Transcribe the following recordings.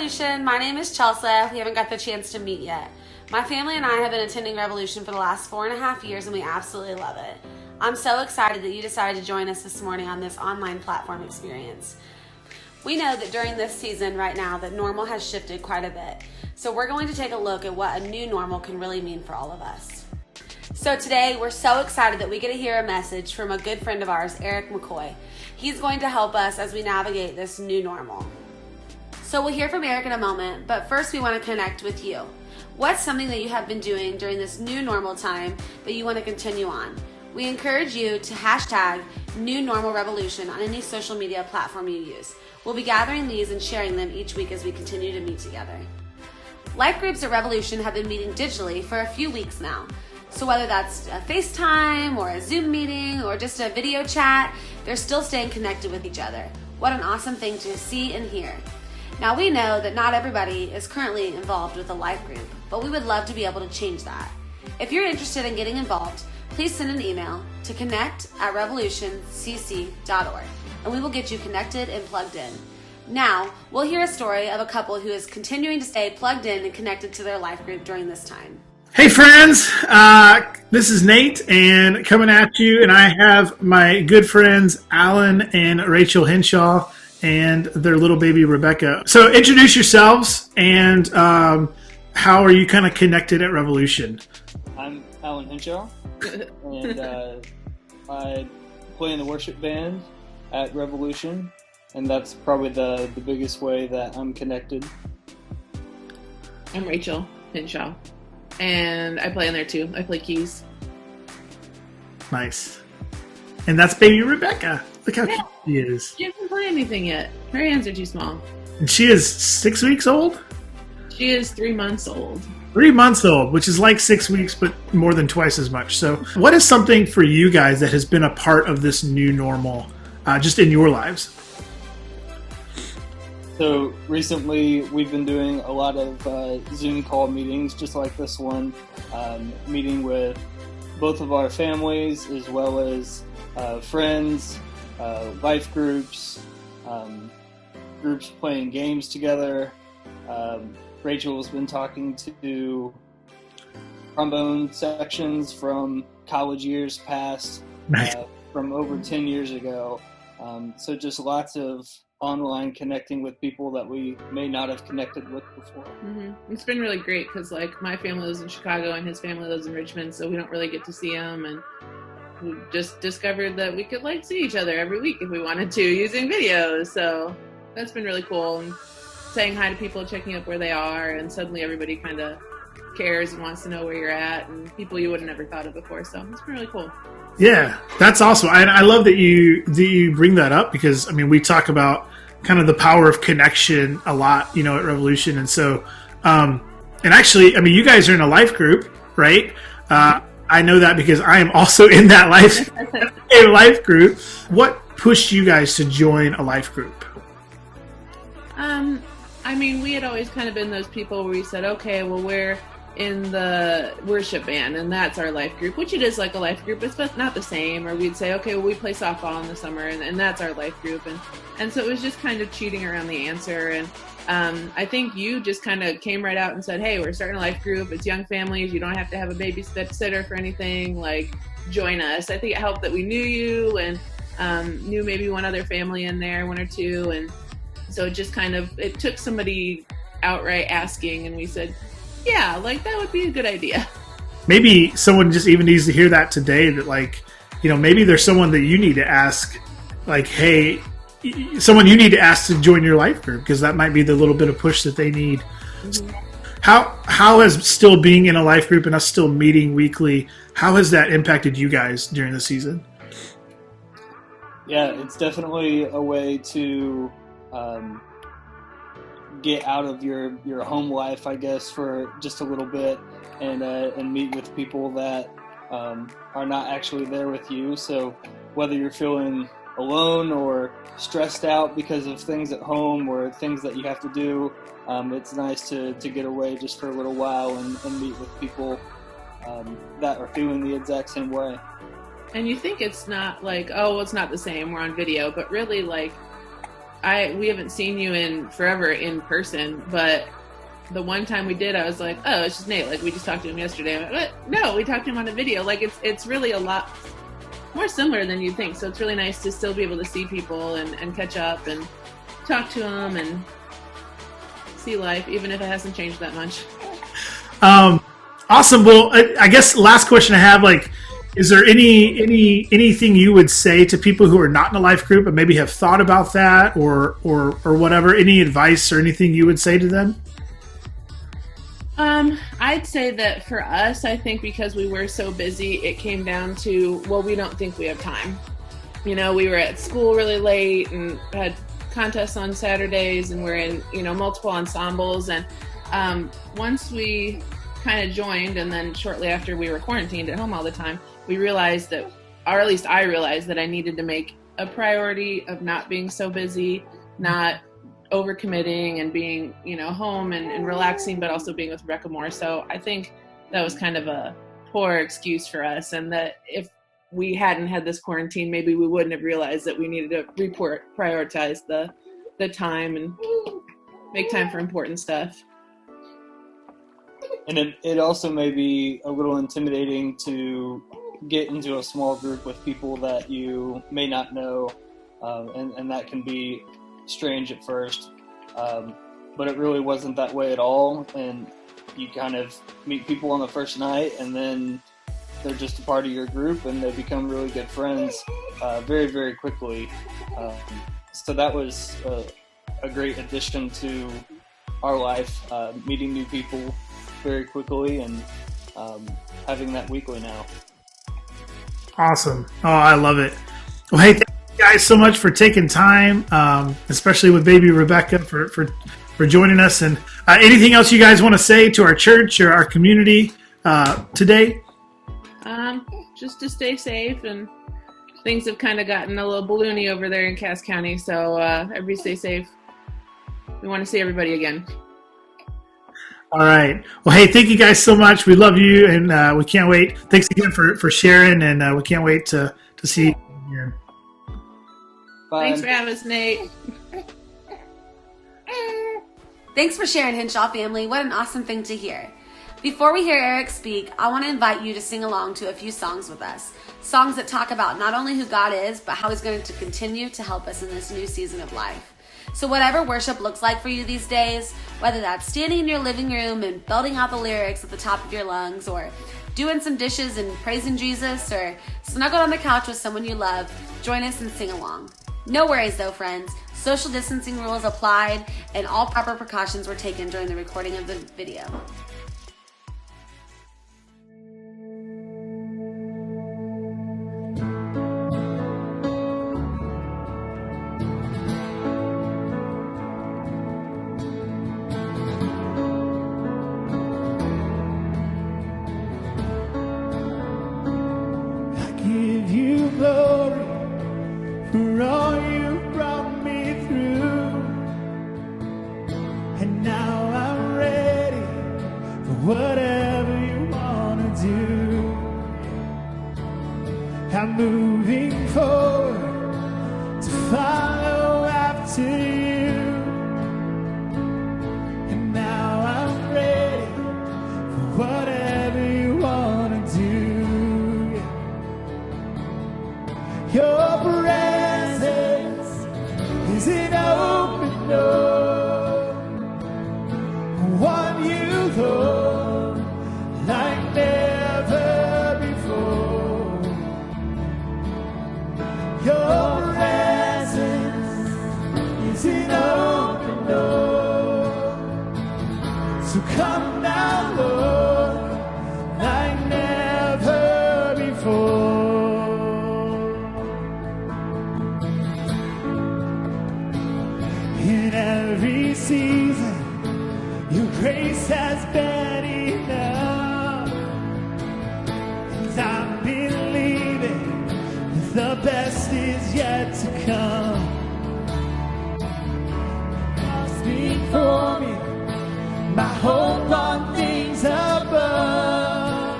Revolution. My name is Chelsea. We haven't got the chance to meet yet. My family and I have been attending Revolution for the last 4.5 years, and we absolutely love it. I'm so excited that you decided to join us this morning on this online platform experience. We know that during this season right now that normal has shifted quite a bit. So we're going to take a look at what a new normal can really mean for all of us. So today we're so excited that we get to hear a message from a good friend of ours, Eric McCoy. He's going to help us as we navigate this new normal. So we'll hear from Eric in a moment, but first we want to connect with you. What's something that you have been doing during this new normal time that you want to continue on? We encourage you to hashtag New Normal Revolution on any social media platform you use. We'll be gathering these and sharing them each week as we continue to meet together. Life groups at Revolution have been meeting digitally for a few weeks now. So whether that's a FaceTime or a Zoom meeting or just a video chat, they're still staying connected with each other. What an awesome thing to see and hear. Now we know that not everybody is currently involved with a life group, but we would love to be able to change that. If you're interested in getting involved, please send an email to connect@revolutioncc.org and we will get you connected and plugged in. Now, we'll hear a story of a couple who is continuing to stay plugged in and connected to their life group during this time. Hey friends, this is Nate and coming at you, and I have my good friends Alan and Rachel Hinshaw and their little baby Rebecca. So introduce yourselves and how are you kind of connected at Revolution? I'm Alan Hinshaw and I play in the worship band at Revolution, and that's probably the biggest way that I'm connected. I'm Rachel Hinshaw. And I play in there too. I play keys. Nice. And that's baby Rebecca. Look how cute she is. She hasn't played anything yet. Her hands are too small. And she is 6 weeks old? She is 3 months old. 3 months old, which is like 6 weeks, but more than twice as much. So what is something for you guys that has been a part of this new normal, just in your lives? So recently we've been doing a lot of Zoom call meetings just like this one, meeting with both of our families as well as friends, life groups, groups playing games together. Rachel has been talking to trombone sections from college years past, Nice. From over 10 years ago. So just lots of online connecting with people that we may not have connected with before. Mm-hmm. It's been really great because like my family lives in Chicago and his family lives in Richmond, so we don't really get to see them, and we just discovered that we could like see each other every week if we wanted to using videos. So that's been really cool, and saying hi to people, checking up where they are, and suddenly everybody kind of cares and wants to know where you're at, and people you would have never thought of before. So it's been really cool. Yeah, that's awesome. I love that you bring that up because, I mean, we talk about kind of the power of connection a lot, you know, at Revolution. And so, and actually, I mean, you guys are in a life group, right? I know that because I am also in that life group. What pushed you guys to join a life group? I mean, we had always kind of been those people where we said, okay, well, we're in the worship band, and that's our life group, which it is like a life group, but not the same. Or we'd say, okay, well, we play softball in the summer, and that's our life group. And so it was just kind of cheating around the answer. And I think you just kind of came right out and said, hey, we're starting a life group. It's young families. You don't have to have a babysitter for anything. Like, join us. I think it helped that we knew you and knew maybe one other family in there, one or two. And so it just kind of, it took somebody outright asking, and we said, yeah, like that would be a good idea. Maybe someone just even needs to hear that today, that like, you know, maybe there's someone that you need to ask, like, hey, someone you need to ask to join your life group, because that might be the little bit of push that they need. Mm-hmm. How has still being in a life group and us still meeting weekly, how has that impacted you guys during the season? Yeah, it's definitely a way to get out of your home life, I guess, for just a little bit, and meet with people that are not actually there with you. So whether you're feeling alone or stressed out because of things at home or things that you have to do, it's nice to get away just for a little while and meet with people that are feeling the exact same way. And you think it's not like, oh, it's not the same, we're on video, but really, like, we haven't seen you in forever in person, but the one time we did, I was like, oh, it's just Nate. Like, we just talked to him yesterday. I'm like, what? No, we talked to him on a video. Like, it's really a lot more similar than you'd think. So it's really nice to still be able to see people and catch up and talk to them and see life, even if it hasn't changed that much. Awesome. Well, I guess last question I have, like, is there anything you would say to people who are not in a life group and maybe have thought about that or whatever? Any advice or anything you would say to them? I'd say that for us, I think because we were so busy, it came down to, well, we don't think we have time. You know, we were at school really late and had contests on Saturdays, and we're in, multiple ensembles. And once we kind of joined, and then shortly after we were quarantined at home all the time, we realized that, or at least I realized that I needed to make a priority of not being so busy, not overcommitting and being, home and relaxing, but also being with Rebecca more. So I think that was kind of a poor excuse for us, and that if we hadn't had this quarantine, maybe we wouldn't have realized that we needed to prioritize the time and make time for important stuff. And it also may be a little intimidating to get into a small group with people that you may not know, and that can be strange at first, but it really wasn't that way at all. And you kind of meet people on the first night, and then they're just a part of your group, and they become really good friends very, very quickly. So that was a great addition to our life, meeting new people very quickly and having that weekly now. Awesome. Oh, I love it. Well, hey, thank you guys so much for taking time, especially with baby Rebecca, for joining us. And anything else you guys want to say to our church or our community today? Just to stay safe, and things have kind of gotten a little balloony over there in Cass County, so everybody stay safe. We want to see everybody again. All right. Well, hey, thank you guys so much. We love you, and we can't wait. Thanks again for sharing, and we can't wait to see you again. Bye. Thanks for having us, Nate. Thanks for sharing, Hinshaw family. What an awesome thing to hear. Before we hear Eric speak, I want to invite you to sing along to a few songs with us. Songs that talk about not only who God is, but how he's going to continue to help us in this new season of life. So whatever worship looks like for you these days, whether that's standing in your living room and belting out the lyrics at the top of your lungs, or doing some dishes and praising Jesus, or snuggled on the couch with someone you love, join us and sing along. No worries though, friends. Social distancing rules applied, and all proper precautions were taken during the recording of the video. I'm moving forward to follow after you, and now I'm ready for whatever you want to do. Your presence is an open door. I want you, Lord, like never before. Your presence is an open door. So come now, Lord, like never before. In every season, your grace has been enough, and I'm believing the best is yet to come. Speak for me, my hope on things above,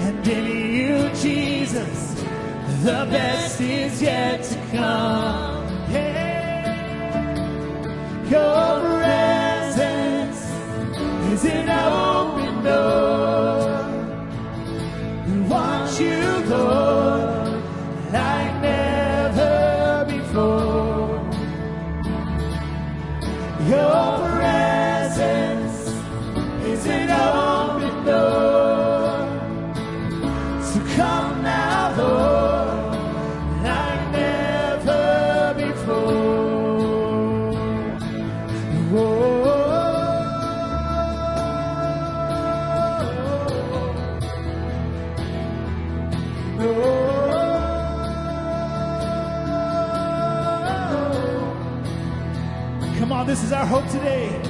and in you, Jesus, the best is yet to come. Yeah. Your presence is an open door. We want you, Lord, like never before. Your presence is an open door. So come now, Lord, like never before. Whoa. Come on, this is our hope today.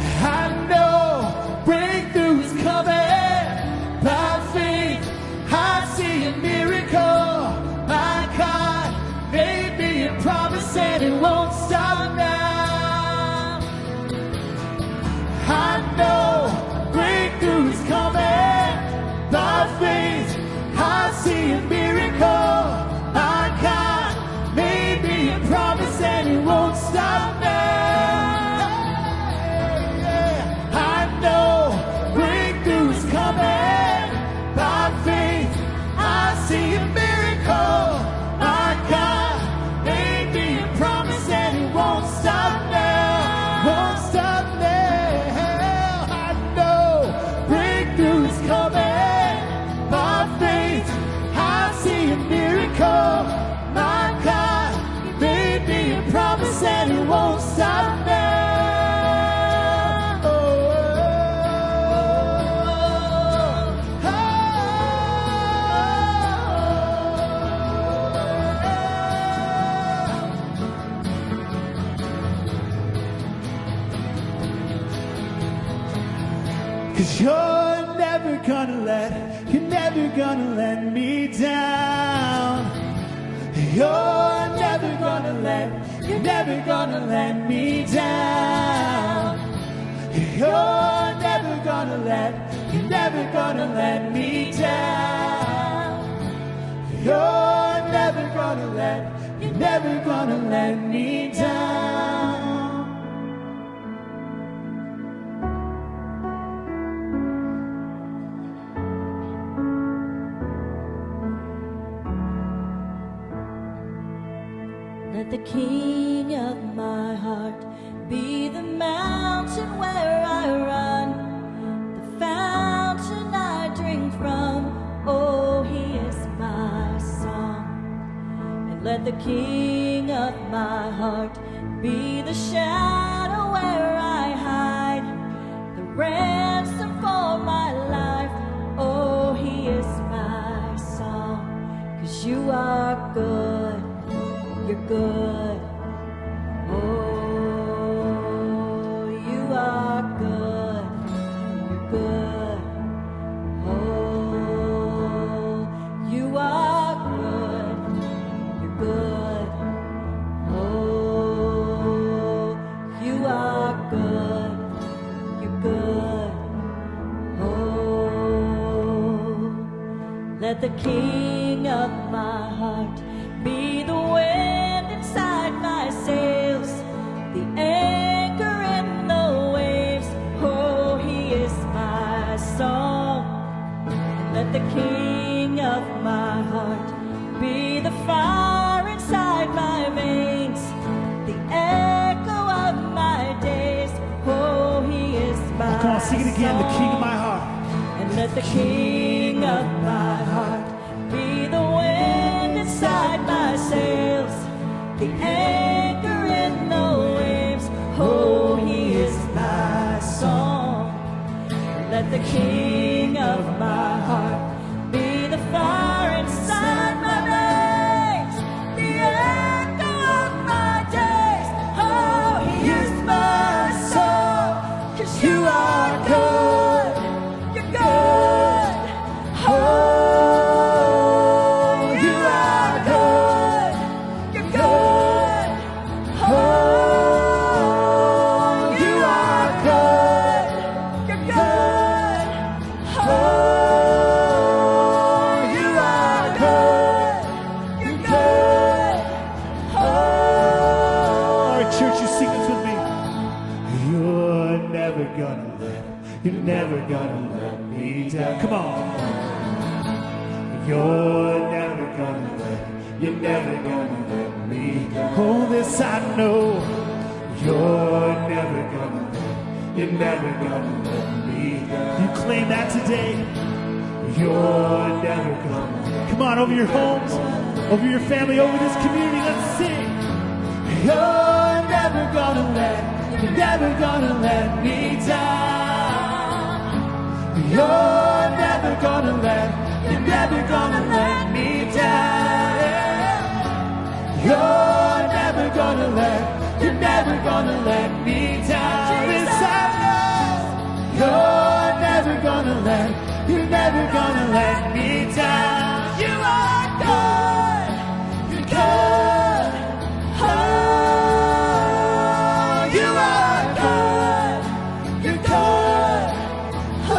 I know breakthrough's coming by faith. I see a miracle. My God made me a promise and it won't stop now. I know breakthrough's coming by faith. I see a miracle. My God made me a promise and it won't stop now. I know breakthrough's coming by faith. I see a miracle. My God made me a promise and it won't stop now. Won't stop now. I know breakthrough's coming by faith. I see a miracle. My God made me a promise and it won't stop now. Cause you're never gonna let me down. You're never gonna let me down. You're never gonna let me down. You're never gonna let me down. Let the King of my heart be the mountain where I run, the fountain I drink from. Oh, he is my song. And let the King of my heart be the shadow where I hide, the ransom for my life. Oh, he is my song. 'Cause you are good. You're good. Oh, you are good. You're good. Oh, you are good. You're good. Oh, you are good. You're good. Oh, let the King of my heart be the wind inside my sails, the anchor in the waves. Oh, he is my song. And let the King of my heart be the fire inside my veins, the echo of my days. Oh, he is my Come on, sing it again, the King of my heart. And let the King of my heart be the wind inside my sails, the anchor in the waves. Oh, he is my song. Let the King of my heart be the fire inside my veins, the echo of my days. Oh, he is my song. 'Cause you are good. You're good. Oh, Oh, never gonna let me down. Come on. You're never gonna let me down. Oh, this I know. You're never gonna let me down. You claim that today. You're never gonna. Come on, over your homes, over your family, over this community, let's sing. You're never gonna let me down. You're never gonna let me down. You're never gonna let me down. Yes, I know. You're never gonna let me down. You are good. You're good. Oh, you are good. You're good. Oh,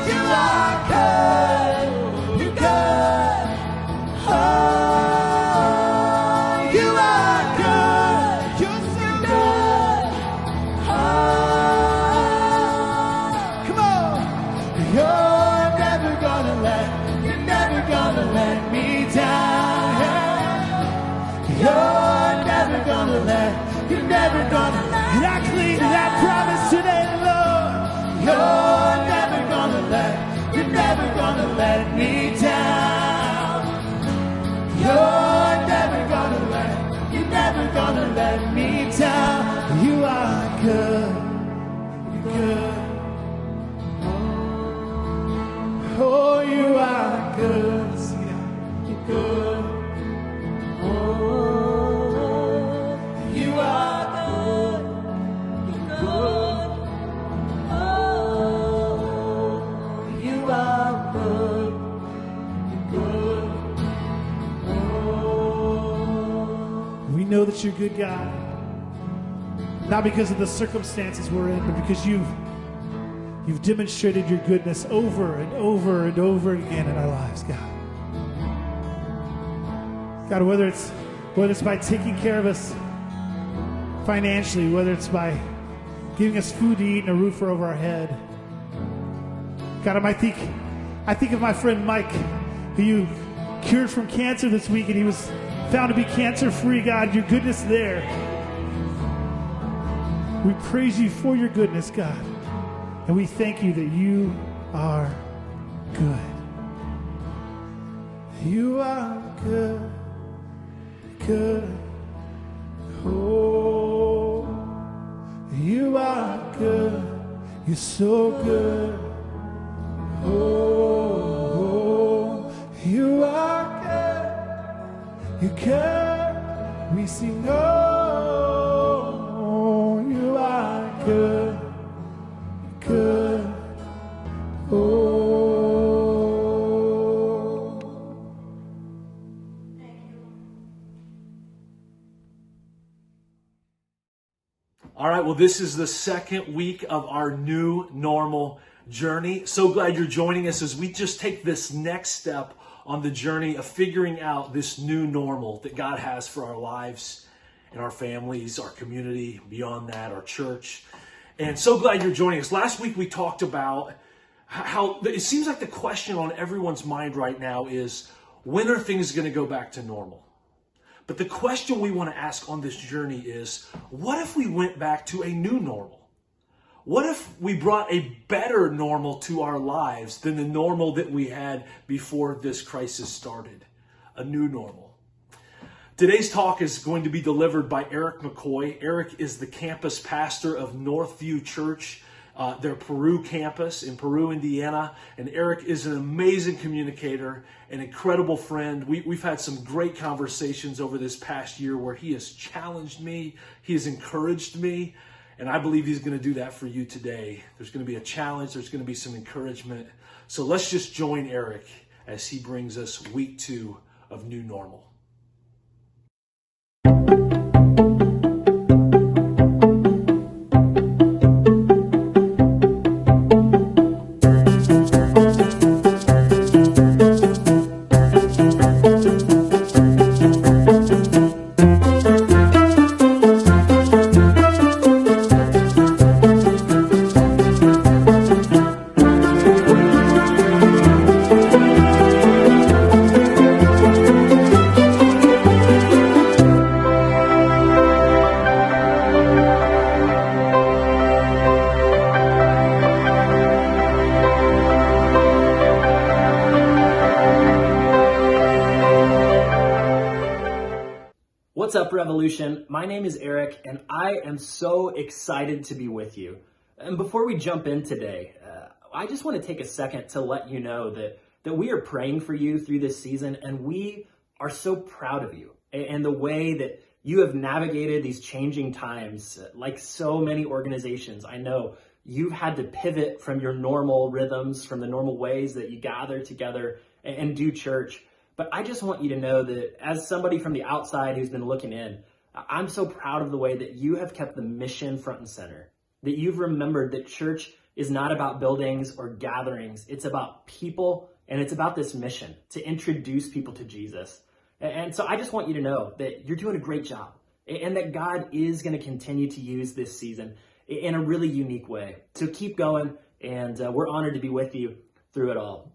you are good. You're good. Oh, you are good. You're so good. Oh, come on. You're never gonna let me down. You're never gonna let, and I cling to that promise today, Lord. You're never gonna let me down. You're never gonna let me down. You are good. You're good. Oh, you are good. You're good. Oh, you are good. You're good. Oh, you are good. You're good. We know that you're good, God. Not because of the circumstances we're in, but because you've demonstrated your goodness over and over and over again in our lives, God. God, whether it's by taking care of us financially, whether it's by giving us food to eat and a roof over our head. God, I think of my friend Mike, who you cured from cancer this week, and he was found to be cancer-free. God, your goodness there. We praise you for your goodness, God. And we thank you that you are good. You are good, good. Oh, you are good. You're so good. Oh, you are good. You're good. We sing, oh, you are good. Good. Oh. All right, well, this is the second week of our new normal journey. So glad you're joining us as we just take this next step on the journey of figuring out this new normal that God has for our lives and our families, our community, beyond that, our church. And so glad you're joining us. Last week we talked about how it seems like the question on everyone's mind right now is, when are things going to go back to normal? But the question we want to ask on this journey is, what if we went back to a new normal? What if we brought a better normal to our lives than the normal that we had before this crisis started? A new normal. Today's talk is going to be delivered by Eric McCoy. Eric is the campus pastor of Northview Church, their Peru campus in Peru, Indiana. And Eric is an amazing communicator, an incredible friend. We've had some great conversations over this past year where he has challenged me, he has encouraged me, and I believe he's going to do that for you today. There's going to be a challenge, there's going to be some encouragement. So let's just join Eric as he brings us week 2 of New Normal. What's up, Revolution? My name is Eric, and I am so excited to be with you. And before we jump in today, I just want to take a second to let you know that we are praying for you through this season, and we are so proud of you and the way that you have navigated these changing times. Like so many organizations, I know you've had to pivot from your normal rhythms, from the normal ways that you gather together and do church. But I just want you to know that as somebody from the outside who's been looking in, I'm so proud of the way that you have kept the mission front and center, that you've remembered that church is not about buildings or gatherings. It's about people, and it's about this mission to introduce people to Jesus. And so I just want you to know that you're doing a great job, and that God is going to continue to use this season in a really unique way. So keep going, and we're honored to be with you through it all.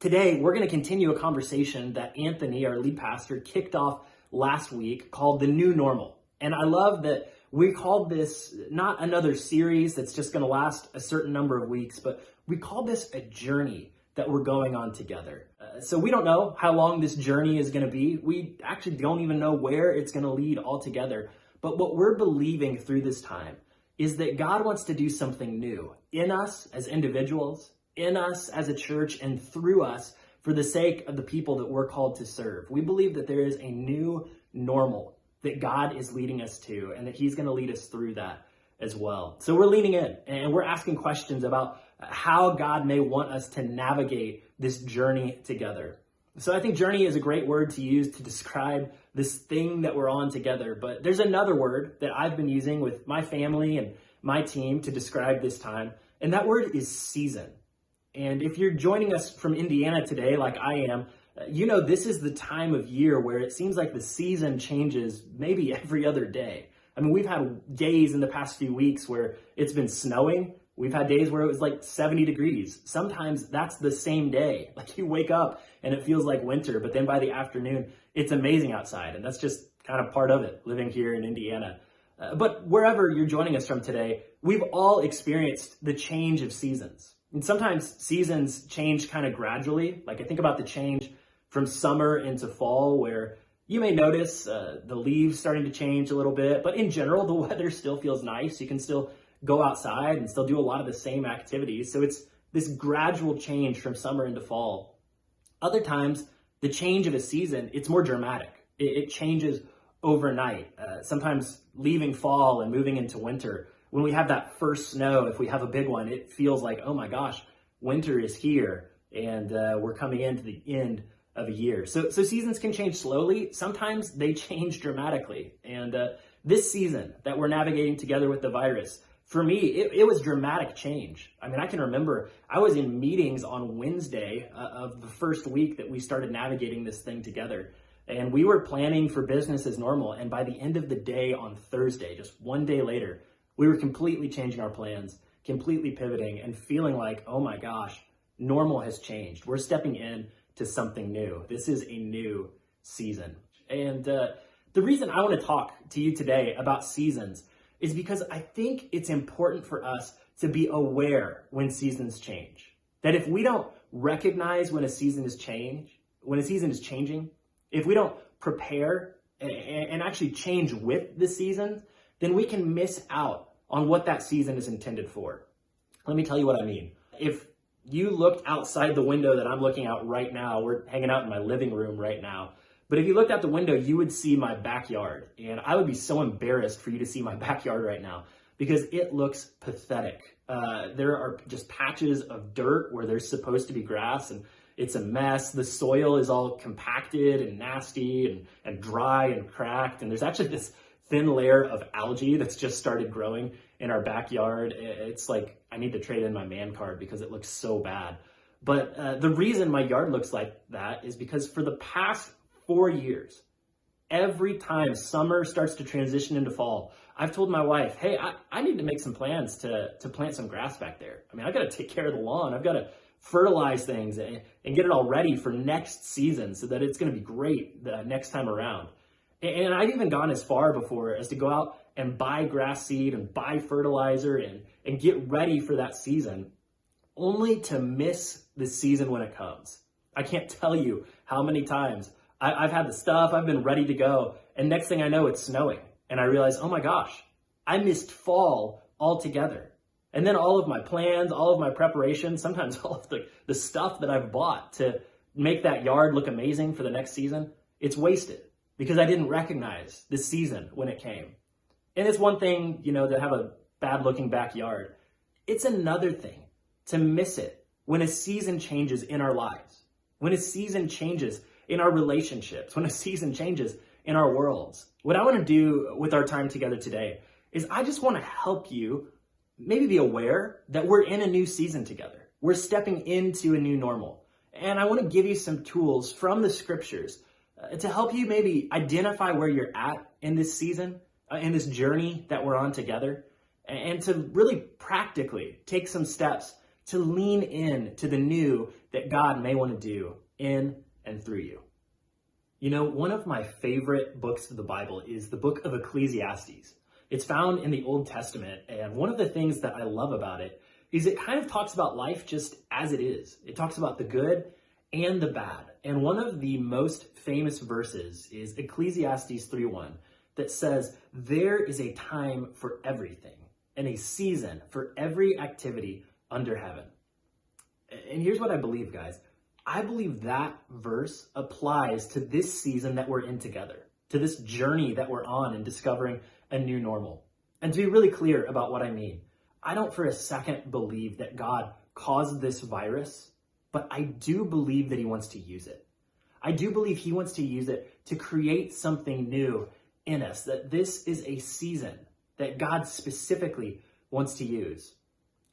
Today, we're going to continue a conversation that Anthony, our lead pastor, kicked off last week called The New Normal. And I love that we called this not another series that's just going to last a certain number of weeks, but we called this a journey that we're going on together. So we don't know how long this journey is going to be. We actually don't even know where it's going to lead altogether. But what we're believing through this time is that God wants to do something new in us as individuals, in us as a church, and through us for the sake of the people that we're called to serve. We believe that there is a new normal that God is leading us to, and that he's going to lead us through that as well. So we're leaning in, and we're asking questions about how God may want us to navigate this journey together. So I think journey is a great word to use to describe this thing that we're on together. But there's another word that I've been using with my family and my team to describe this time, and that word is season. And if you're joining us from Indiana today, like I am, you know this is the time of year where it seems like the season changes maybe every other day. I mean, we've had days in the past few weeks where it's been snowing. We've had days where it was like 70 degrees. Sometimes that's the same day. Like you wake up and it feels like winter, but then by the afternoon, it's amazing outside. And that's just kind of part of it, living here in Indiana. But wherever you're joining us from today, we've all experienced the change of seasons. And sometimes seasons change kind of gradually. Like I think about the change from summer into fall, where you may notice the leaves starting to change a little bit, but in general, the weather still feels nice. You can still go outside and still do a lot of the same activities. So it's this gradual change from summer into fall. Other times, the change of a season, it's more dramatic. It changes overnight. Sometimes leaving fall and moving into winter, when we have that first snow, if we have a big one, it feels like, oh my gosh, winter is here, and we're coming into the end of a year. So seasons can change slowly. Sometimes they change dramatically. And this season that we're navigating together with the virus, for me, it was dramatic change. I mean, I can remember I was in meetings on Wednesday of the first week that we started navigating this thing together. And we were planning for business as normal. And by the end of the day on Thursday, just one day later, we were completely changing our plans, completely pivoting, and feeling like, oh my gosh, normal has changed. We're stepping in to something new. This is a new season. And the reason I want to talk to you today about seasons is because I think it's important for us to be aware when seasons change. That if we don't recognize when a season is changing, if we don't prepare and actually change with the season, then we can miss out on what that season is intended for. Let me tell you what I mean. If you looked outside the window that I'm looking out right now, we're hanging out in my living room right now, but if you looked out the window, you would see my backyard. And I would be so embarrassed for you to see my backyard right now because it looks pathetic. There are just patches of dirt where there's supposed to be grass, and it's a mess. The soil is all compacted and nasty and dry and cracked. And there's actually this thin layer of algae that's just started growing in our backyard. It's like I need to trade in my man card because it looks so bad. But the reason my yard looks like that is because for the past 4 years, every time summer starts to transition into fall, I've told my wife, hey, I need to make some plans to plant some grass back there. I mean, I've got to take care of the lawn. I've got to fertilize things and get it all ready for next season so that it's going to be great the next time around. And I've even gone as far before as to go out and buy grass seed and buy fertilizer and get ready for that season, only to miss the season when it comes. I can't tell you how many times I've had the stuff, I've been ready to go, And next thing I know, it's snowing. And I realize, oh my gosh, I missed fall altogether. And then all of my plans, all of my preparation, sometimes all of the stuff that I've bought to make that yard look amazing for the next season, it's wasted because I didn't recognize the season when it came. And it's one thing, to have a bad looking backyard. It's another thing to miss it when a season changes in our lives, when a season changes in our relationships, when a season changes in our worlds. What I want to do with our time together today is I just want to help you maybe be aware that we're in a new season together. We're stepping into a new normal. And I want to give you some tools from the scriptures to help you maybe identify where you're at in this season, in this journey that we're on together, and to really practically take some steps to lean in to the new that God may want to do in and through you. One of my favorite books of the Bible is the Book of Ecclesiastes. It's found in the Old Testament, and one of the things that I love about it is it kind of talks about life just as it is. It talks about the good and the bad. And one of the most famous verses is Ecclesiastes 3:1 that says, "There is a time for everything and a season for every activity under heaven." And here's what I believe, guys. I believe that verse applies to this season that we're in together, to this journey that we're on in discovering a new normal. And to be really clear about what I mean, I don't for a second believe that God caused this virus, but I do believe that he wants to use it. I do believe he wants to use it to create something new in us, that this is a season that God specifically wants to use.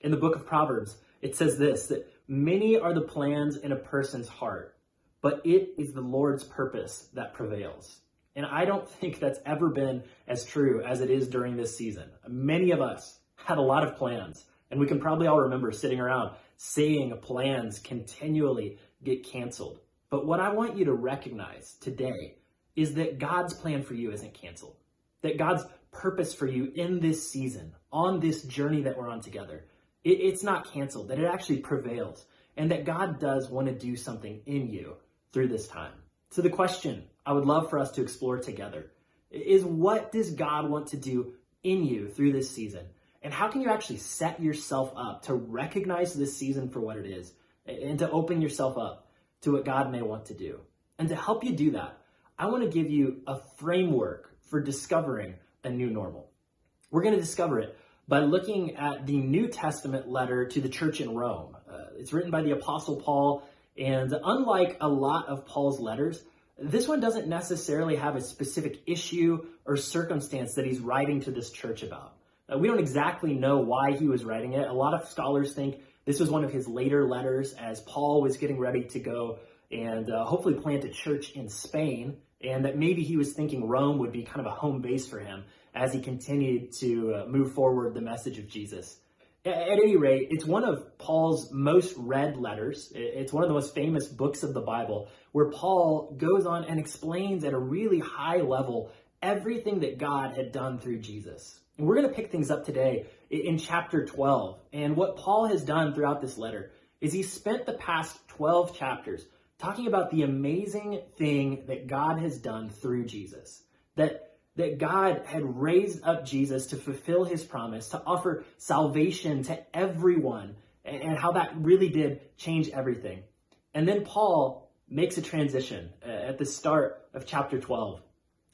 In the book of Proverbs, it says this, that many are the plans in a person's heart, but it is the Lord's purpose that prevails. And I don't think that's ever been as true as it is during this season. Many of us had a lot of plans, and we can probably all remember sitting around seeing plans continually get canceled. But what I want you to recognize today is that God's plan for you isn't canceled. That God's purpose for you in this season, on this journey that we're on together, it's not canceled, that it actually prevails, and that God does want to do something in you through this time. So the question I would love for us to explore together is, what does God want to do in you through this season? And how can you actually set yourself up to recognize this season for what it is and to open yourself up to what God may want to do? And to help you do that, I want to give you a framework for discovering a new normal. We're going to discover it by looking at the New Testament letter to the church in Rome. It's written by the Apostle Paul, and unlike a lot of Paul's letters, this one doesn't necessarily have a specific issue or circumstance that he's writing to this church about. We don't exactly know why he was writing it. A lot of scholars think this was one of his later letters as Paul was getting ready to go and hopefully plant a church in Spain, and that maybe he was thinking Rome would be kind of a home base for him as he continued to move forward the message of Jesus. At any rate, it's one of Paul's most read letters. It's one of the most famous books of the Bible, where Paul goes on and explains at a really high level everything that God had done through Jesus. And we're going to pick things up today in chapter 12. And what Paul has done throughout this letter is he spent the past 12 chapters talking about the amazing thing that God has done through Jesus. That God had raised up Jesus to fulfill his promise, to offer salvation to everyone, and how that really did change everything. And then Paul makes a transition at the start of chapter 12.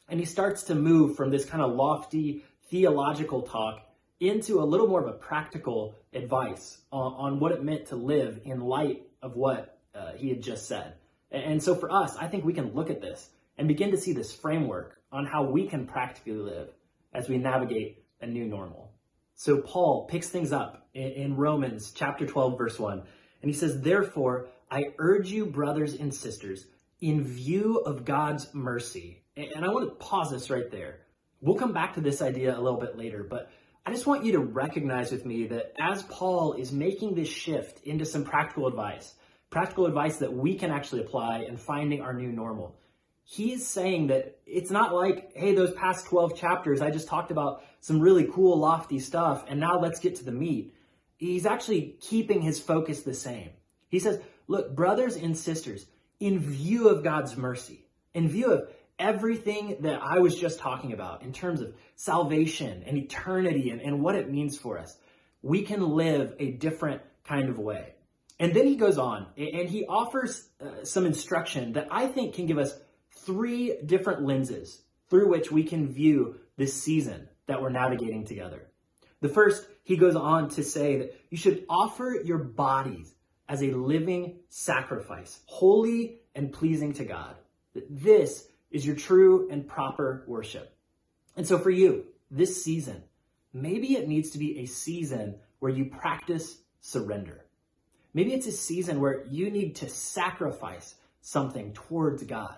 And he starts to move from this kind of lofty theological talk into a little more of a practical advice on what it meant to live in light of what he had just said. And so for us, I think we can look at this and begin to see this framework on how we can practically live as we navigate a new normal. So Paul picks things up in Romans chapter 12, verse 1. And he says, "Therefore, I urge you, brothers and sisters, in view of God's mercy." And I want to pause this right there. We'll come back to this idea a little bit later, but I just want you to recognize with me that as Paul is making this shift into some practical advice that we can actually apply in finding our new normal, he's saying that it's not like, hey, those past 12 chapters, I just talked about some really cool, lofty stuff, and now let's get to the meat. He's actually keeping his focus the same. He says, look, brothers and sisters, in view of God's mercy, in view of everything that I was just talking about in terms of salvation and eternity and what it means for us, we can live a different kind of way. And then he goes on and he offers some instruction that I think can give us 3 different lenses through which we can view this season that we're navigating together. The first, he goes on to say that you should offer your bodies as a living sacrifice, holy and pleasing to God. This is your true and proper worship. And so for you, this season, maybe it needs to be a season where you practice surrender. Maybe it's a season where you need to sacrifice something towards God.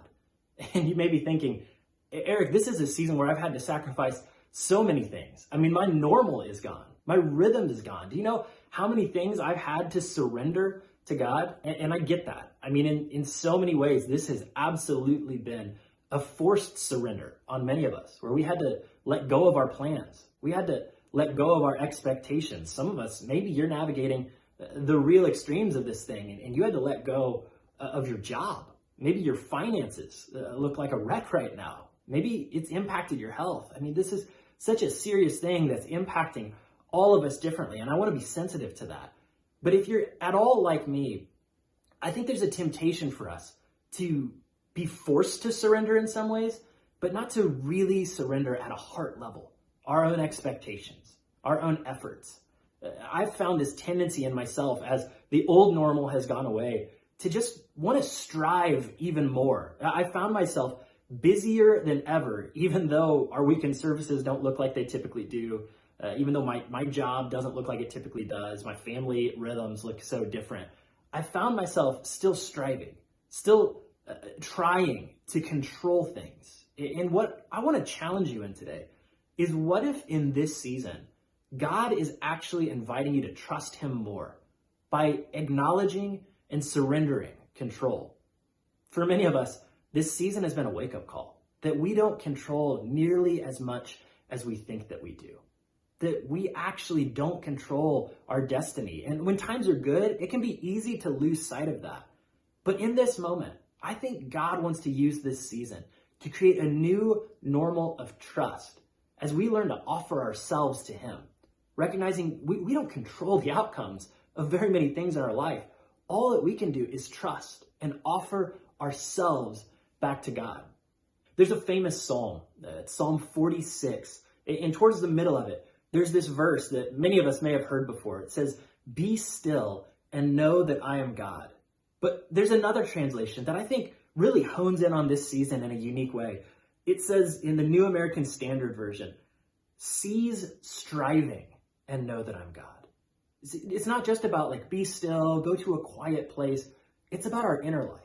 And you may be thinking, Eric, this is a season where I've had to sacrifice so many things. I mean, my normal is gone. My rhythm is gone. Do you know how many things I've had to surrender to God? And I get that. I mean, in so many ways, this has absolutely been a forced surrender on many of us, where we had to let go of our plans. We had to let go of our expectations. Some of us, maybe you're navigating the real extremes of this thing, and you had to let go of your job. Maybe your finances look like a wreck right now. Maybe it's impacted your health. I mean, this is such a serious thing that's impacting all of us differently, and I want to be sensitive to that. But if you're at all like me, I think there's a temptation for us to be forced to surrender in some ways, but not to really surrender at a heart level, our own expectations, our own efforts. I've found this tendency in myself as the old normal has gone away to just want to strive even more. I found myself busier than ever, even though our weekend services don't look like they typically do, even though my job doesn't look like it typically does, my family rhythms look so different. I found myself still striving, still trying to control things. And what I want to challenge you in today is, what if in this season, God is actually inviting you to trust him more by acknowledging and surrendering control? For many of us, this season has been a wake-up call that we don't control nearly as much as we think that we do, that we actually don't control our destiny. And when times are good, it can be easy to lose sight of that. But in this moment, I think God wants to use this season to create a new normal of trust as we learn to offer ourselves to him, recognizing we don't control the outcomes of very many things in our life. All that we can do is trust and offer ourselves back to God. There's a famous psalm, Psalm 46, and towards the middle of it, there's this verse that many of us may have heard before. It says, "Be still and know that I am God." But there's another translation that I think really hones in on this season in a unique way. It says in the New American Standard Version, "Cease striving and know that I'm God." It's not just about like, be still, go to a quiet place. It's about our inner life.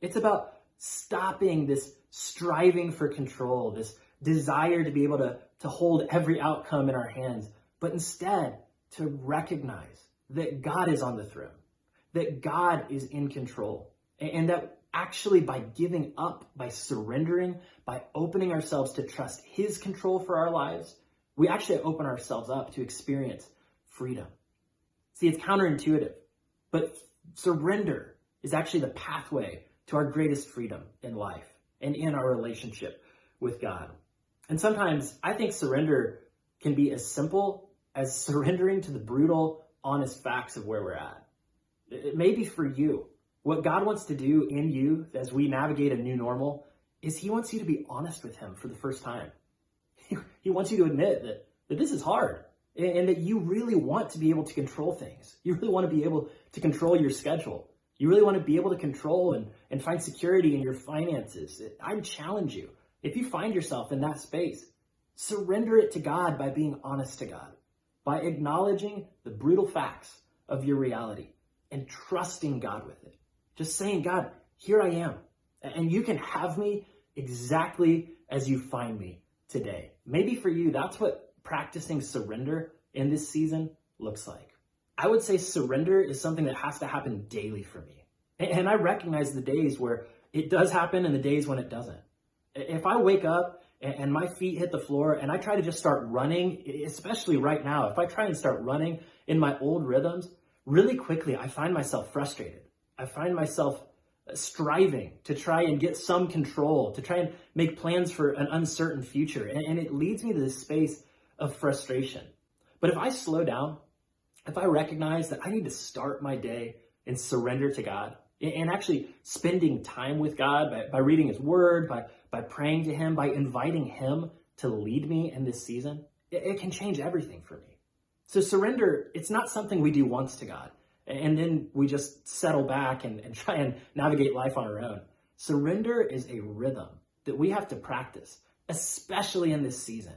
It's about stopping this striving for control, this desire to be able to hold every outcome in our hands, but instead to recognize that God is on the throne, that God is in control, and that actually by giving up, by surrendering, by opening ourselves to trust his control for our lives, we actually open ourselves up to experience freedom. See, it's counterintuitive, but surrender is actually the pathway to our greatest freedom in life and in our relationship with God. And sometimes I think surrender can be as simple as surrendering to the brutal, honest facts of where we're at. It may be for you. What God wants to do in you as we navigate a new normal is he wants you to be honest with him for the first time. He wants you to admit that this is hard and that you really want to be able to control things. You really want to be able to control your schedule. You really want to be able to control and find security in your finances. I challenge you, if you find yourself in that space, surrender it to God by being honest to God, by acknowledging the brutal facts of your reality and trusting God with it. Just saying, God, here I am, and you can have me exactly as you find me today. Maybe for you, that's what practicing surrender in this season looks like. I would say surrender is something that has to happen daily for me. And I recognize the days where it does happen and the days when it doesn't. If I wake up and my feet hit the floor and I try to just start running, especially right now, if I try and start running in my old rhythms, really quickly I find myself frustrated. I find myself striving to try and get some control, to try and make plans for an uncertain future. And it leads me to this space of frustration. But if I slow down, if I recognize that I need to start my day and surrender to God, and actually spending time with God by reading his word, by praying to him, by inviting him to lead me in this season, it can change everything for me. So surrender, it's not something we do once to God, and then we just settle back and try and navigate life on our own. Surrender is a rhythm that we have to practice, especially in this season,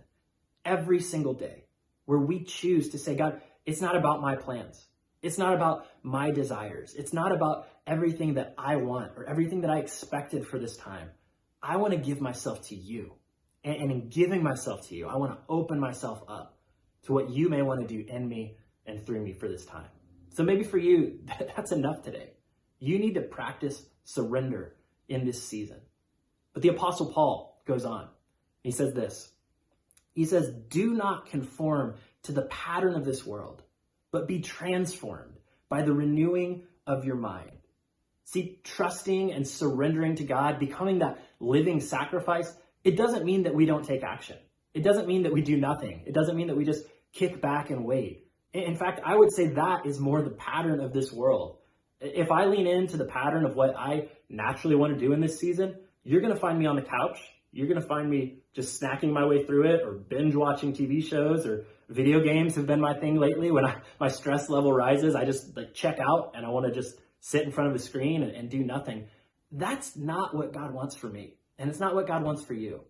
every single day, where we choose to say, God, it's not about my plans. It's not about my desires. It's not about everything that I want or everything that I expected for this time. I want to give myself to you. And in giving myself to you, I want to open myself up to what you may want to do in me and through me for this time. So maybe for you, that's enough today. You need to practice surrender in this season. But the Apostle Paul goes on. He says this. He says, do not conform to the pattern of this world, but be transformed by the renewing of your mind. See, trusting and surrendering to God, becoming that living sacrifice, it doesn't mean that we don't take action. It doesn't mean that we do nothing. It doesn't mean that we just kick back and wait. In fact, I would say that is more the pattern of this world. If I lean into the pattern of what I naturally want to do in this season, you're going to find me on the couch. You're going to find me just snacking my way through it, or binge watching TV shows, or video games have been my thing lately. When my stress level rises, I just check out and I want to just sit in front of the screen and do nothing. That's not what God wants for me. And it's not what God wants for you.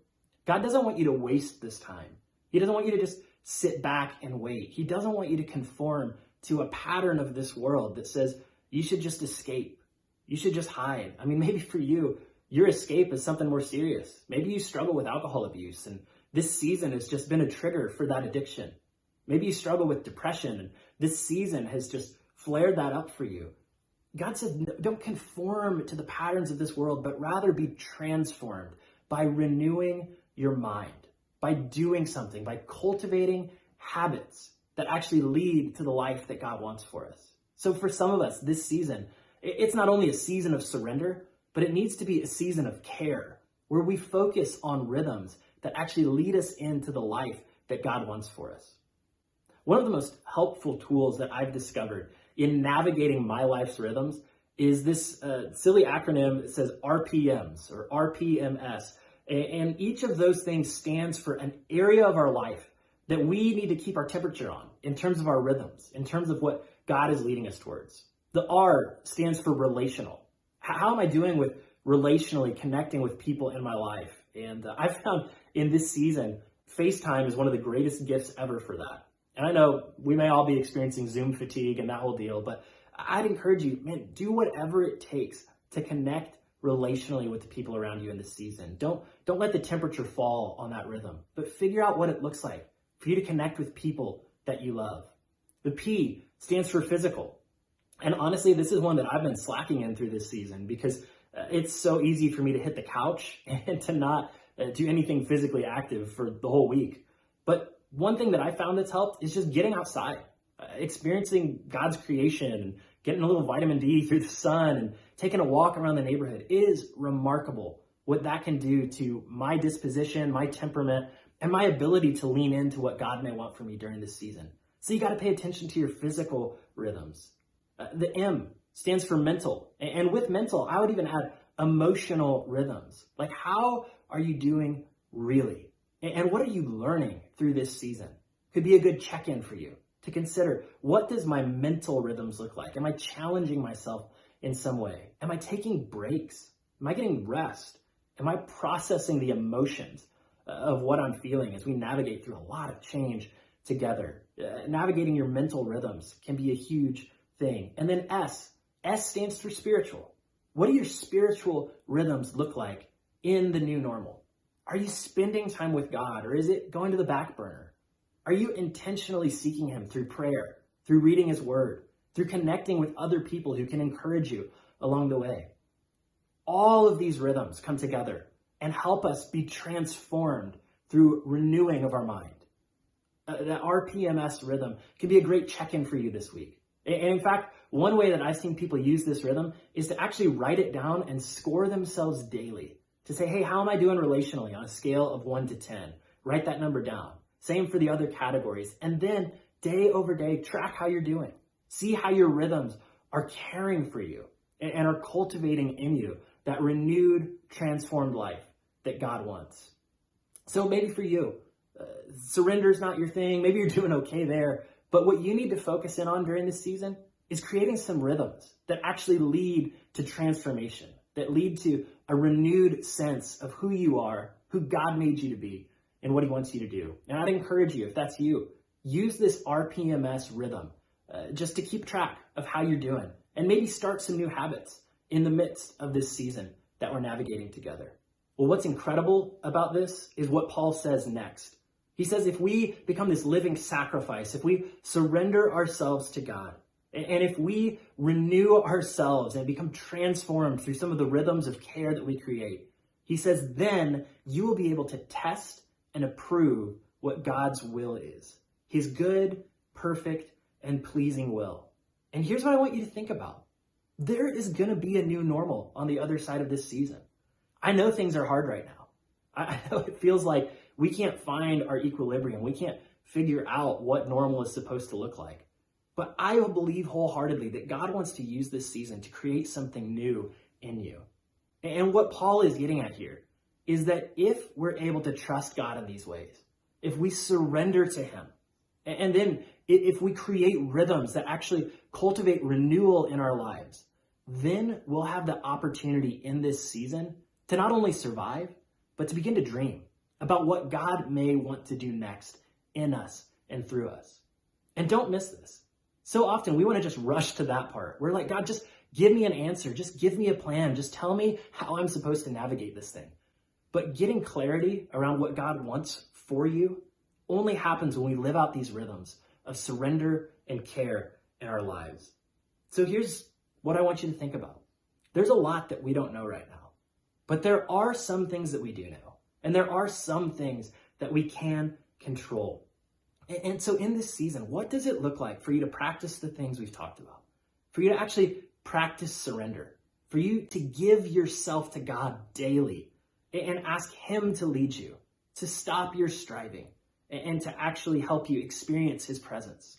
God doesn't want you to waste this time. He doesn't want you to just sit back and wait. He doesn't want you to conform to a pattern of this world that says you should just escape. You should just hide. I mean, maybe for you, your escape is something more serious. Maybe you struggle with alcohol abuse, and this season has just been a trigger for that addiction. Maybe you struggle with depression, and this season has just flared that up for you. God said, don't conform to the patterns of this world, but rather be transformed by renewing your mind, by doing something, by cultivating habits that actually lead to the life that God wants for us. So for some of us, this season, it's not only a season of surrender, but it needs to be a season of care, where we focus on rhythms that actually lead us into the life that God wants for us. One of the most helpful tools that I've discovered in navigating my life's rhythms is this silly acronym that says RPMs or RPMS. And each of those things stands for an area of our life that we need to keep our temperature on in terms of our rhythms, in terms of what God is leading us towards. The R stands for relational. How am I doing with relationally connecting with people in my life? And I've found in this season, FaceTime is one of the greatest gifts ever for that. And I know we may all be experiencing Zoom fatigue and that whole deal, but I'd encourage you, man, do whatever it takes to connect relationally with the people around you in this season. Don't let the temperature fall on that rhythm, but figure out what it looks like for you to connect with people that you love. The P stands for physical. And honestly, this is one that I've been slacking in through this season because it's so easy for me to hit the couch and to not do anything physically active for the whole week. But one thing that I found that's helped is just getting outside, experiencing God's creation and getting a little vitamin D through the sun and taking a walk around the neighborhood. It is remarkable what that can do to my disposition, my temperament, and my ability to lean into what God may want for me during this season. So you got to pay attention to your physical rhythms. The M stands for mental. And with mental, I would even add emotional rhythms. Like, how are you doing really? And what are you learning through this season? Could be a good check-in for you to consider, what does my mental rhythms look like? Am I challenging myself in some way? Am I taking breaks? Am I getting rest? Am I processing the emotions of what I'm feeling as we navigate through a lot of change together? Navigating your mental rhythms can be a huge thing. And then S stands for spiritual. What do your spiritual rhythms look like in the new normal? Are you spending time with God, or is it going to the back burner? Are you intentionally seeking him through prayer, through reading his word, through connecting with other people who can encourage you along the way? All of these rhythms come together and help us be transformed through renewing of our mind. The RPMS rhythm can be a great check-in for you this week. And in fact, One way that I've seen people use this rhythm is to actually write it down and score themselves daily. To say, hey, how am I doing relationally on a scale of 1 to 10? Write that number down. Same for the other categories. And then day over day, track how you're doing. See how your rhythms are caring for you and are cultivating in you that renewed, transformed life that God wants. So maybe for you, surrender is not your thing. Maybe you're doing okay there. But what you need to focus in on during this season is creating some rhythms that actually lead to transformation, that lead to a renewed sense of who you are, who God made you to be, and what he wants you to do. And I'd encourage you, if that's you, use this RPMS rhythm just to keep track of how you're doing and maybe start some new habits in the midst of this season that we're navigating together. Well, what's incredible about this is what Paul says next. He says if we become this living sacrifice, if we surrender ourselves to God, and if we renew ourselves and become transformed through some of the rhythms of care that we create, he says, then you will be able to test and approve what God's will is. His good, perfect, and pleasing will. And here's what I want you to think about. There is going to be a new normal on the other side of this season. I know things are hard right now. I know it feels like we can't find our equilibrium. We can't figure out what normal is supposed to look like. But I believe wholeheartedly that God wants to use this season to create something new in you. And what Paul is getting at here is that if we're able to trust God in these ways, if we surrender to him, and then if we create rhythms that actually cultivate renewal in our lives, then we'll have the opportunity in this season to not only survive, but to begin to dream about what God may want to do next in us and through us. And don't miss this. So often we want to just rush to that part. We're like, God, just give me an answer. Just give me a plan. Just tell me how I'm supposed to navigate this thing. But getting clarity around what God wants for you only happens when we live out these rhythms of surrender and care in our lives. So here's what I want you to think about. There's a lot that we don't know right now, but there are some things that we do know, and there are some things that we can control. And so in this season, what does it look like for you to practice the things we've talked about? For you to actually practice surrender, for you to give yourself to God daily and ask him to lead you, to stop your striving, and to actually help you experience his presence.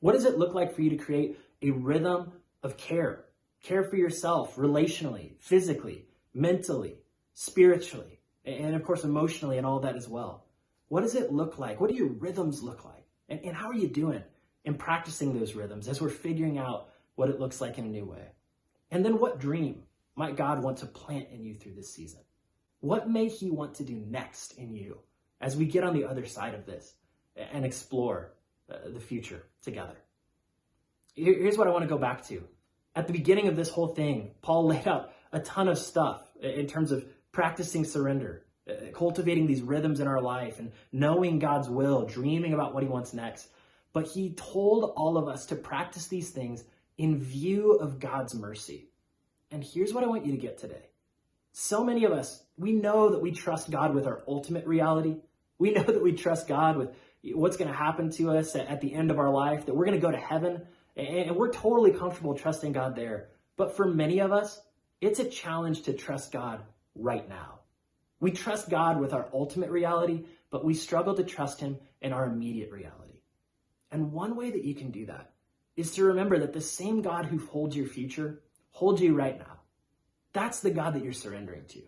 What does it look like for you to create a rhythm of care? Care for yourself relationally, physically, mentally, spiritually, and of course emotionally and all that as well. What does it look like? What do your rhythms look like? And how are you doing in practicing those rhythms as we're figuring out what it looks like in a new way? And then what dream might God want to plant in you through this season? What may he want to do next in you as we get on the other side of this and explore the future together? Here's what I want to go back to. At the beginning of this whole thing, Paul laid out a ton of stuff in terms of practicing surrender, cultivating these rhythms in our life and knowing God's will, dreaming about what he wants next. But he told all of us to practice these things in view of God's mercy. And here's what I want you to get today. So many of us, we know that we trust God with our ultimate reality. We know that we trust God with what's going to happen to us at the end of our life, that we're going to go to heaven, and we're totally comfortable trusting God there. But for many of us, it's a challenge to trust God right now. We trust God with our ultimate reality, but we struggle to trust him in our immediate reality. And one way that you can do that is to remember that the same God who holds your future holds you right now. That's the God that you're surrendering to.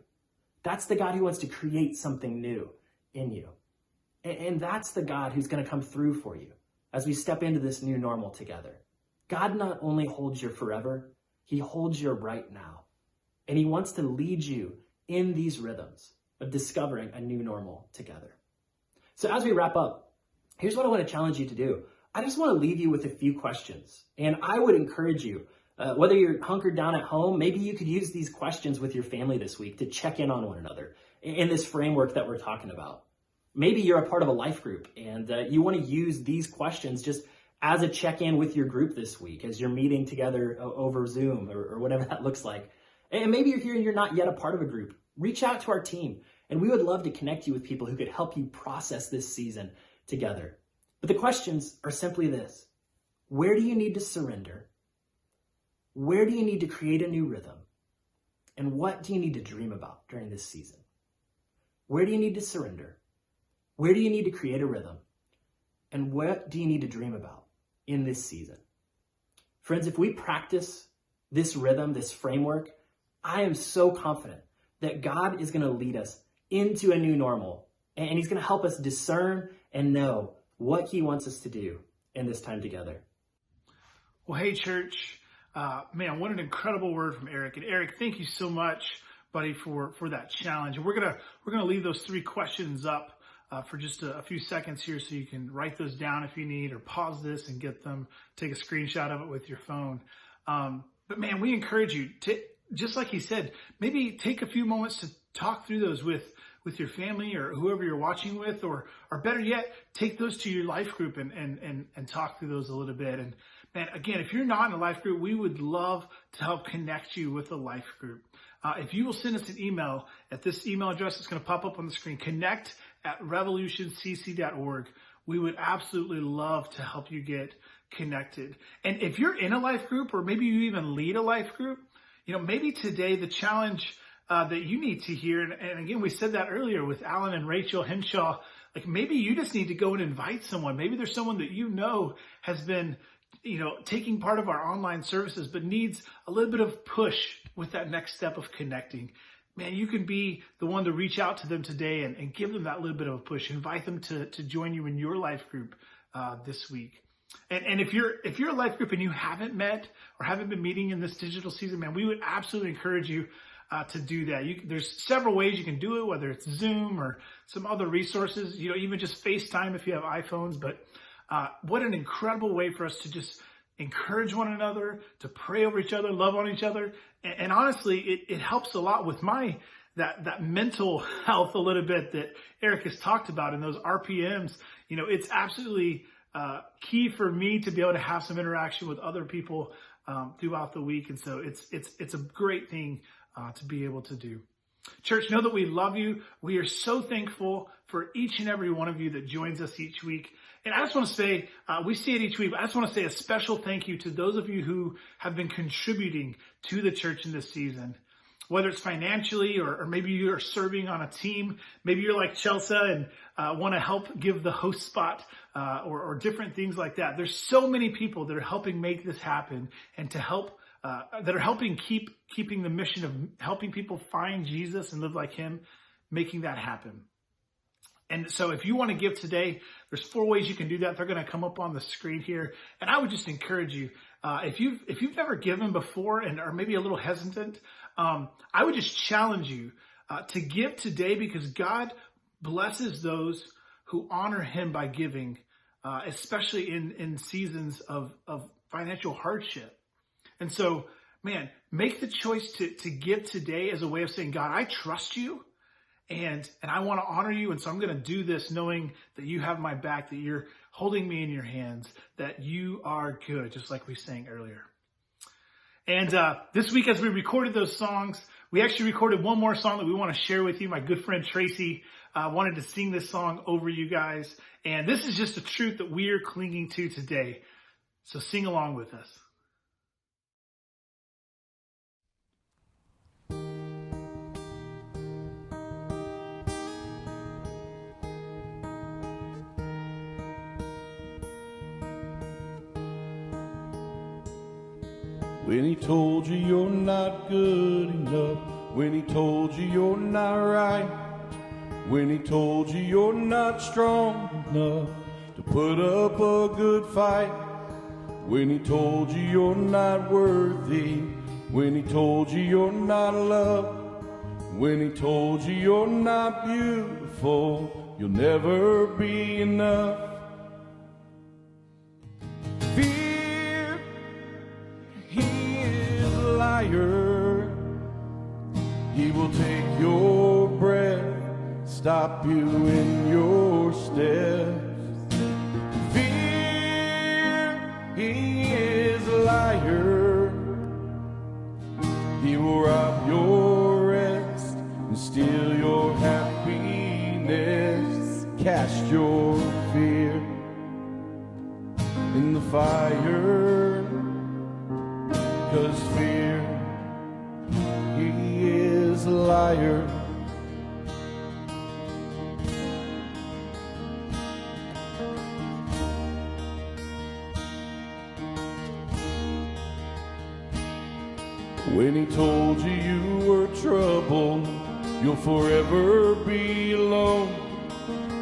That's the God who wants to create something new in you. And that's the God who's going to come through for you as we step into this new normal together. God not only holds your forever, he holds your right now. And he wants to lead you in these rhythms of discovering a new normal together. So as we wrap up, here's what I want to challenge you to do. I just want to leave you with a few questions. And I would encourage you, whether you're hunkered down at home, maybe you could use these questions with your family this week to check in on one another in this framework that we're talking about. Maybe you're a part of a life group and you want to use these questions just as a check-in with your group this week as you're meeting together over Zoom or whatever that looks like. And maybe you're here and you're not yet a part of a group. Reach out to our team, and we would love to connect you with people who could help you process this season together. But the questions are simply this: where do you need to surrender? Where do you need to create a new rhythm? And what do you need to dream about during this season? Where do you need to surrender? Where do you need to create a rhythm? And what do you need to dream about in this season? Friends, if we practice this rhythm, this framework, I am so confident that God is going to lead us into a new normal, and he's going to help us discern and know what he wants us to do in this time together. Well, hey, church, man, what an incredible word from Eric. And Eric, thank you so much, buddy, for that challenge. And we're gonna leave those 3 questions up for just a few seconds here, so you can write those down if you need, or pause this and get them, take a screenshot of it with your phone. But man, we encourage you to, just like he said, maybe take a few moments to talk through those with your family or whoever you're watching with, or better yet, take those to your life group and talk through those a little bit. And man, again, if you're not in a life group, we would love to help connect you with a life group. If you will send us an email at this email address that's going to pop up on the screen, connect@revolutioncc.org. We would absolutely love to help you get connected. And if you're in a life group, or maybe you even lead a life group, maybe today the challenge that you need to hear, and again, we said that earlier with Alan and Rachel Hinshaw, like maybe you just need to go and invite someone. Maybe there's someone that has been taking part of our online services, but needs a little bit of push with that next step of connecting. Man, you can be the one to reach out to them today and give them that little bit of a push. Invite them to join you in your life group this week. And if you're a life group and you haven't met or haven't been meeting in this digital season, man, we would absolutely encourage you to do that. There's several ways you can do it, whether it's Zoom or some other resources, even just FaceTime if you have iPhones. But what an incredible way for us to just encourage one another, to pray over each other, love on each other. And honestly, it helps a lot with that mental health a little bit that Eric has talked about in those RPMs. It's absolutely key for me to be able to have some interaction with other people throughout the week. And so it's a great thing to be able to do. Church, know that we love you. We are so thankful for each and every one of you that joins us each week. And I just want to say, we see it each week, but I just want to say a special thank you to those of you who have been contributing to the church in this season. Whether it's financially, or maybe you are serving on a team. Maybe you're like Chelsea and want to help give the host spot, or different things like that. There's so many people that are helping make this happen, and to help that are helping keeping the mission of helping people find Jesus and live like him, making that happen. And so if you want to give today, there's 4 ways you can do that. They're going to come up on the screen here. And I would just encourage you, if you've never given before and are maybe a little hesitant, I would just challenge you to give today, because God blesses those who honor him by giving, especially in seasons of financial hardship. And so, man, make the choice to give today as a way of saying, God, I trust you. And I want to honor you. And so I'm going to do this knowing that you have my back, that you're holding me in your hands, that you are good, just like we sang earlier. And this week, as we recorded those songs, we actually recorded one more song that we want to share with you. My good friend Tracy wanted to sing this song over you guys. And this is just a truth that we are clinging to today. So sing along with us. When he told you you're not good enough, when he told you you're not right, when he told you you're not strong enough to put up a good fight, when he told you you're not worthy, when he told you you're not loved, when he told you you're not beautiful, you'll never be enough. He will take your breath, stop you in your steps. Fear, he is a liar. He will rob your rest and steal your happiness. Cast your fear in the fire. 'cause fear, he is a liar. When he told you you were trouble, you'll forever be alone.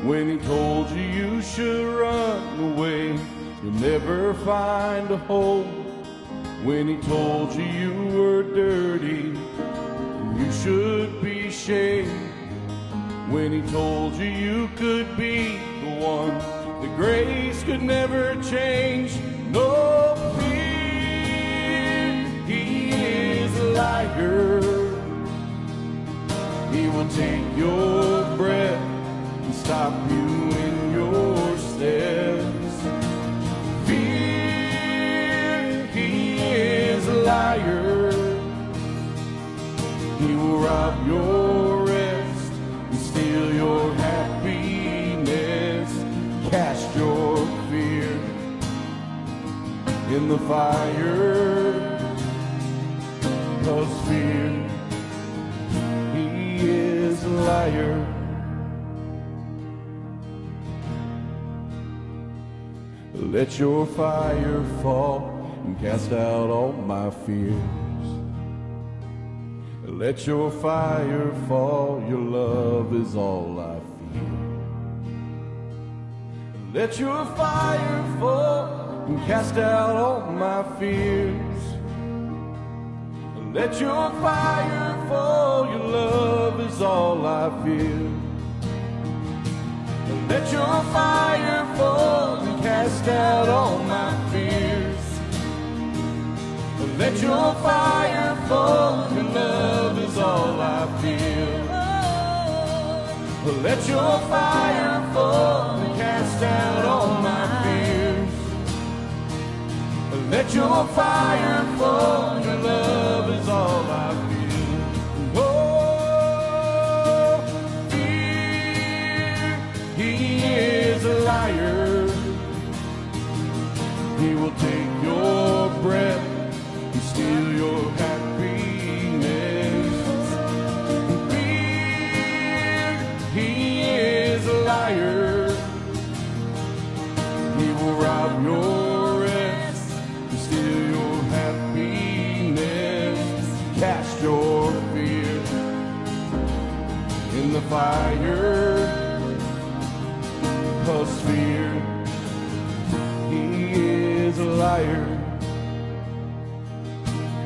When he told you you should run away, you'll never find a home. When he told you you were dirty, and you should be ashamed. When he told you you could be the one that grace could never change. No fear, he is a liar. He will take your breath and stop you in your steps. Fear, he is a liar. He will rob your rest and steal your happiness. Cast your fear in the fire, 'cause fear, he is a liar. Let your fire fall and cast out all my fears. Let your fire fall, your love is all I fear. Let your fire fall and cast out all my fears. Let your fire fall, your love is all I feel. Let your fire fall and cast out all my fears. Let your fire fall, your love is all I feel. Let your fire fall and cast out all my fears. Let your fire fall, your love is all I feel. Oh, fear, he is a liar. He will take your breath and steal your happiness. Fear, he is a liar. He will rob your rest and steal your happiness. Cast your fear in the fire, 'cause fear, he is a liar.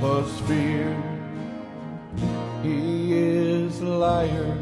'Cause fear, he is a liar.